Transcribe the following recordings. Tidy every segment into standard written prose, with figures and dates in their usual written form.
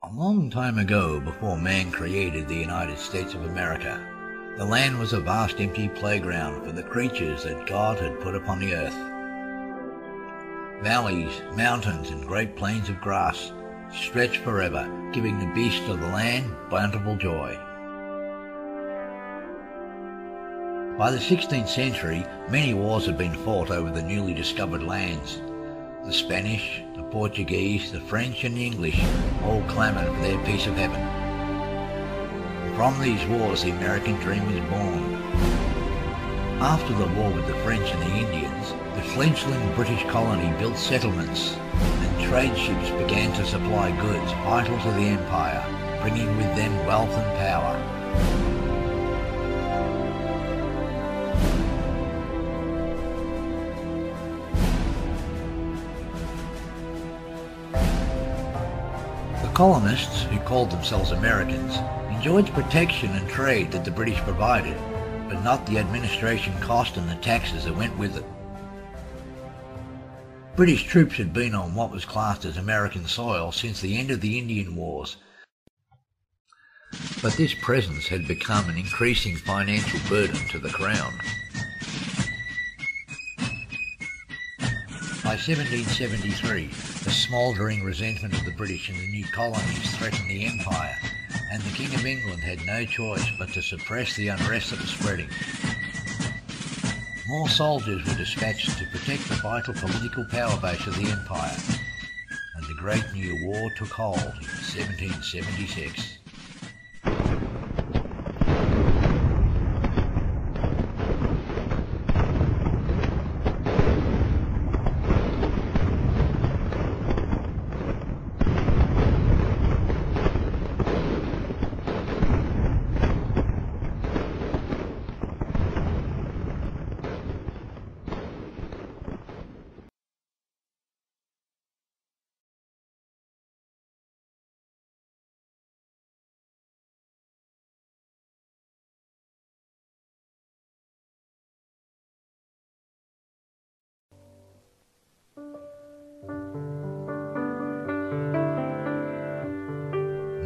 A long time ago, before man created the United States of America, the land was a vast empty playground for the creatures that God had put upon the earth. Valleys, mountains, and great plains of grass stretched forever, giving the beasts of the land bountiful joy. By the 16th century, many wars had been fought over the newly discovered lands. The Spanish, the Portuguese, the French and the English all clamoured for their piece of heaven. From these wars the American dream was born. After the war with the French and the Indians, the fledgling British colony built settlements and trade ships began to supply goods vital to the empire, bringing with them wealth and power. The colonists, who called themselves Americans, enjoyed protection and trade that the British provided, but not the administration cost and the taxes that went with it. British troops had been on what was classed as American soil since the end of the Indian Wars, but this presence had become an increasing financial burden to the Crown. By 1773, the smouldering resentment of the British in the new colonies threatened the empire, and the King of England had no choice but to suppress the unrest that was spreading. More soldiers were dispatched to protect the vital political power base of the empire, and the Great New War took hold in 1776.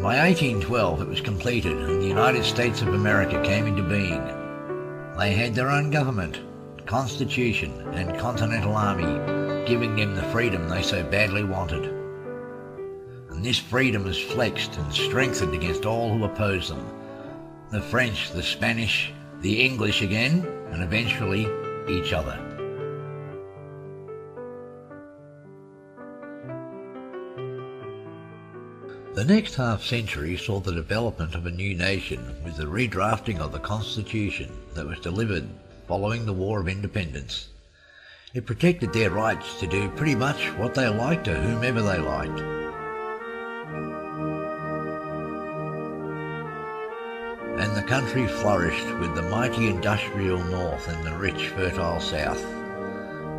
By 1812 it was completed and the United States of America came into being. They had their own government, constitution and continental army, giving them the freedom they so badly wanted. And this freedom was flexed and strengthened against all who opposed them. The French, the Spanish, the English again, and eventually each other. The next half-century saw the development of a new nation with the redrafting of the Constitution that was delivered following the War of Independence. It protected their rights to do pretty much what they liked to whomever they liked. And the country flourished with the mighty industrial North and the rich, fertile South.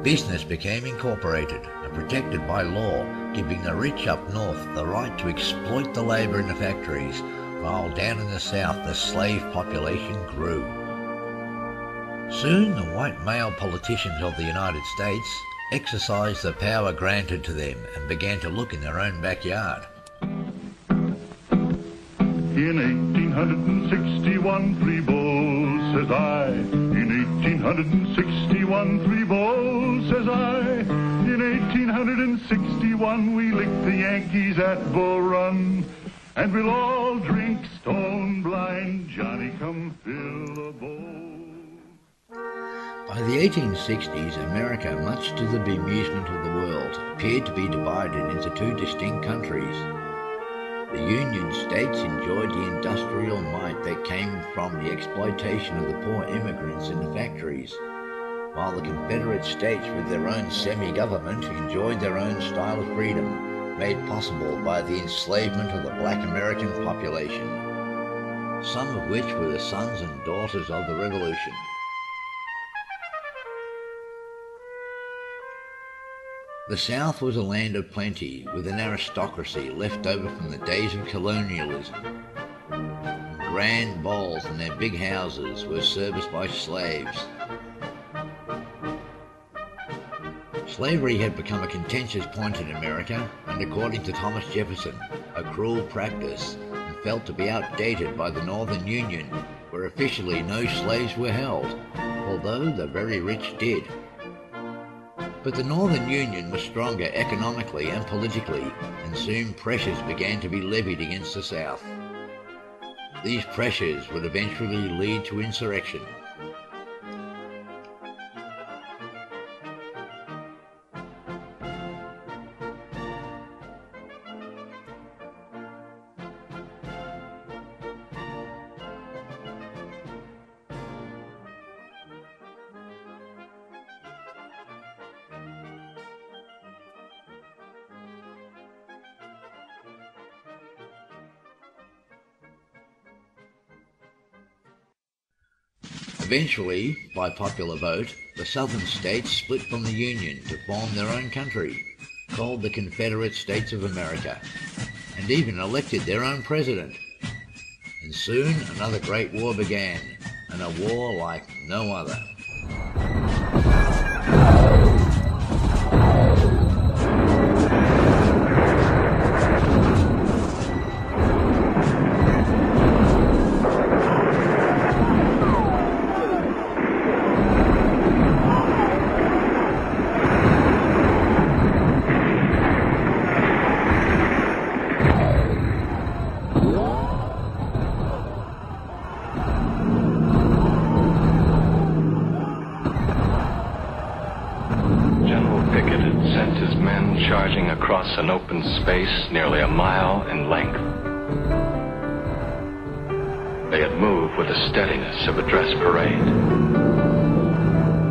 Business became incorporated and protected by law, giving the rich up north the right to exploit the labour in the factories, while down in the south the slave population grew. Soon the white male politicians of the United States exercised the power granted to them and began to look in their own backyard. In 1861, 3 bulls, says I. In 1861, 3 bulls, says I. In 1861, we licked the Yankees at Bull Run, and we'll all drink stone blind. Johnny, come fill a bowl. By the 1860s, America, much to the bemusement of the world, appeared to be divided into two distinct countries. The Union States enjoyed the industrial might that came from the exploitation of the poor immigrants in the factories, while the Confederate States, with their own semi-government, enjoyed their own style of freedom, made possible by the enslavement of the black American population, some of which were the sons and daughters of the Revolution. The South was a land of plenty, with an aristocracy left over from the days of colonialism. Grand balls in their big houses were serviced by slaves. Slavery had become a contentious point in America, and according to Thomas Jefferson, a cruel practice, and felt to be outdated by the Northern Union, where officially no slaves were held, although the very rich did. But the Northern Union was stronger economically and politically, and soon pressures began to be levied against the South. These pressures would eventually lead to insurrection. Eventually, by popular vote, the southern states split from the Union to form their own country, called the Confederate States of America, and even elected their own president. And soon another great war began, and a war like no other. Charging across an open space nearly a mile in length. They had moved with the steadiness of a dress parade.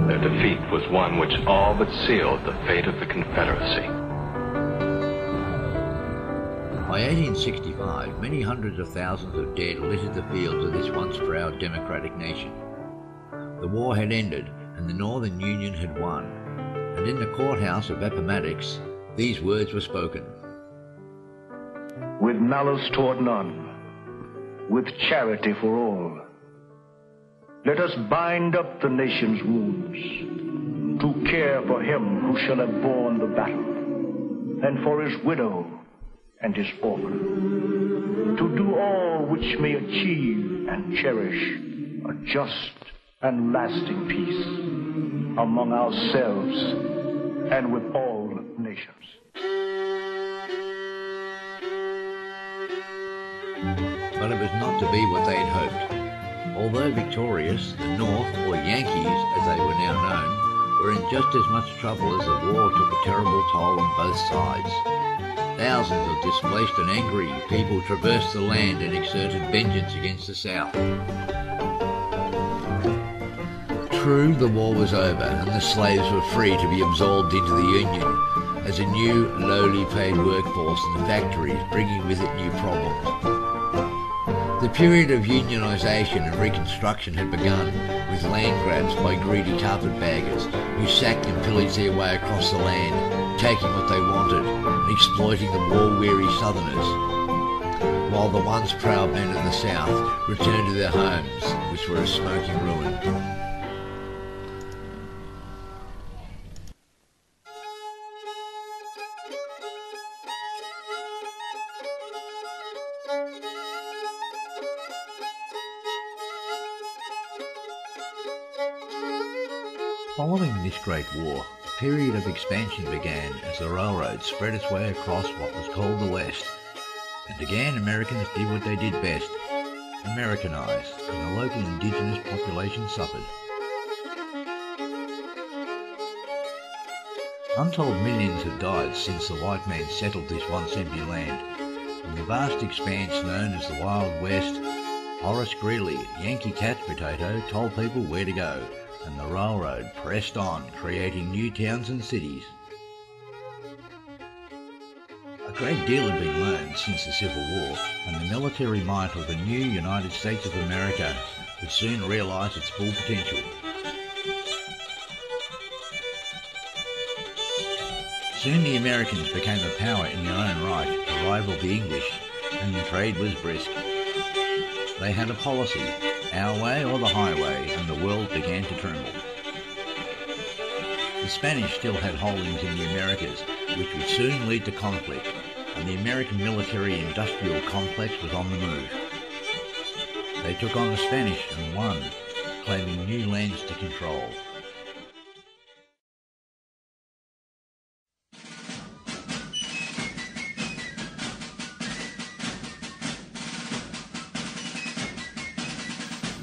Their defeat was one which all but sealed the fate of the Confederacy. By 1865, many hundreds of thousands of dead littered the fields of this once proud democratic nation. The war had ended, and the Northern Union had won, and in the courthouse of Appomattox, these words were spoken. With malice toward none, with charity for all, let us bind up the nation's wounds, to care for him who shall have borne the battle, and for his widow and his orphan, to do all which may achieve and cherish a just and lasting peace among ourselves and with all nations. But it was not to be what they had hoped. Although victorious, the North, or Yankees as they were now known, were in just as much trouble as the war took a terrible toll on both sides. Thousands of displaced and angry people traversed the land and exerted vengeance against the South. True, the war was over and the slaves were free to be absorbed into the Union as a new, lowly paid workforce in the factories, bringing with it new problems. The period of unionisation and reconstruction had begun, with land grabs by greedy carpetbaggers who sacked and pillaged their way across the land, taking what they wanted and exploiting the war-weary Southerners, while the once proud men of the South returned to their homes, which were a smoking ruin. Following this great war, a period of expansion began as the railroad spread its way across what was called the West. And again Americans did what they did best, Americanise, and the local indigenous population suffered. Untold millions have died since the white man settled this once empty land. In the vast expanse known as the Wild West, Horace Greeley, Yankee catch potato, told people where to go, and the railroad pressed on, creating new towns and cities. A great deal had been learned since the Civil War, and the military might of the new United States of America would soon realise its full potential. Soon the Americans became a power in their own right to rival the English, and the trade was brisk. They had a policy, our way or the highway, and the world began to tremble. The Spanish still had holdings in the Americas, which would soon lead to conflict, and the American military-industrial complex was on the move. They took on the Spanish and won, claiming new lands to control.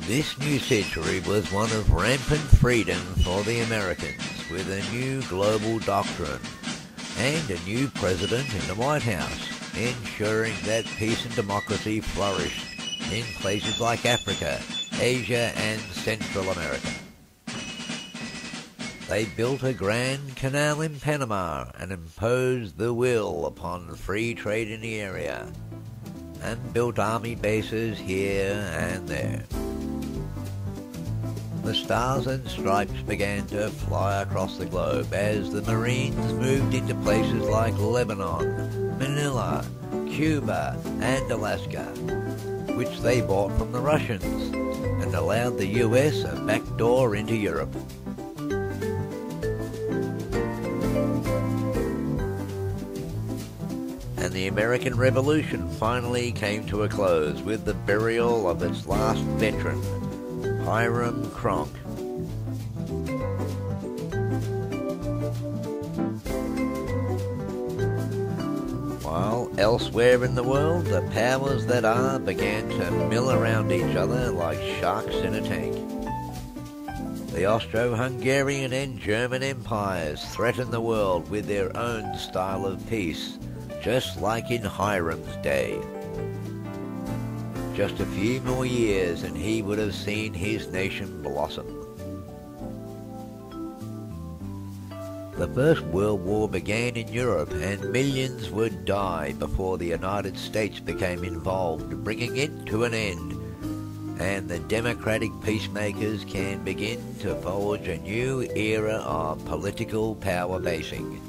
This new century was one of rampant freedom for the Americans, with a new global doctrine and a new president in the White House, ensuring that peace and democracy flourished in places like Africa, Asia and Central America. They built a Grand Canal in Panama and imposed the will upon free trade in the area, and built army bases here and there. The Stars and Stripes began to fly across the globe as the Marines moved into places like Lebanon, Manila, Cuba and Alaska, which they bought from the Russians, and allowed the US a backdoor into Europe. And the American Revolution finally came to a close with the burial of its last veteran, Hiram Kronk. While elsewhere in the world, the powers that are began to mill around each other like sharks in a tank. The Austro-Hungarian and German empires threatened the world with their own style of peace, just like in Hiram's day. Just a few more years and he would have seen his nation blossom. The First World War began in Europe and millions would die before the United States became involved, bringing it to an end. And the democratic peacemakers can begin to forge a new era of political power basing.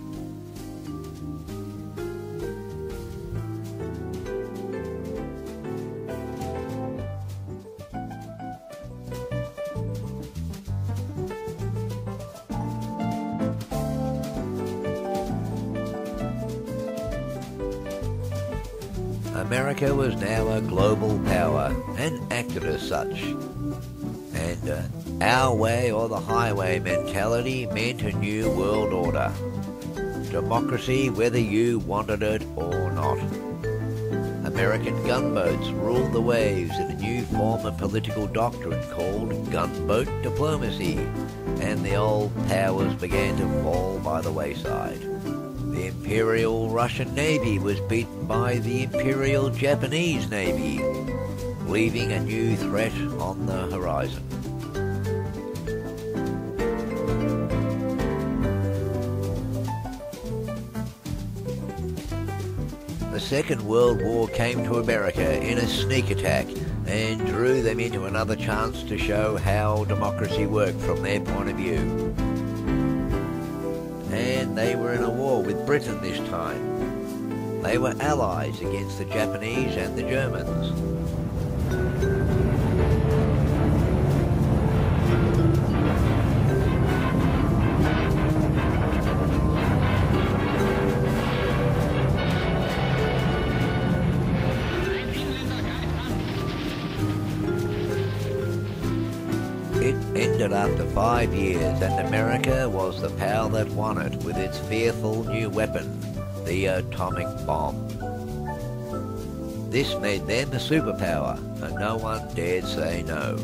America was now a global power and acted as such. And our way or the highway mentality meant a new world order. Democracy whether you wanted it or not. American gunboats ruled the waves in a new form of political doctrine called gunboat diplomacy, and the old powers began to fall by the wayside. The Imperial Russian Navy was beaten by the Imperial Japanese Navy, leaving a new threat on the horizon. The Second World War came to America in a sneak attack and drew them into another chance to show how democracy worked from their point of view. And they were in a war with Britain this time. They were allies against the Japanese and the Germans. It ended after 5 years, and America was the power that won it with its fearful new weapon, the atomic bomb. This made them a superpower, and no one dared say no.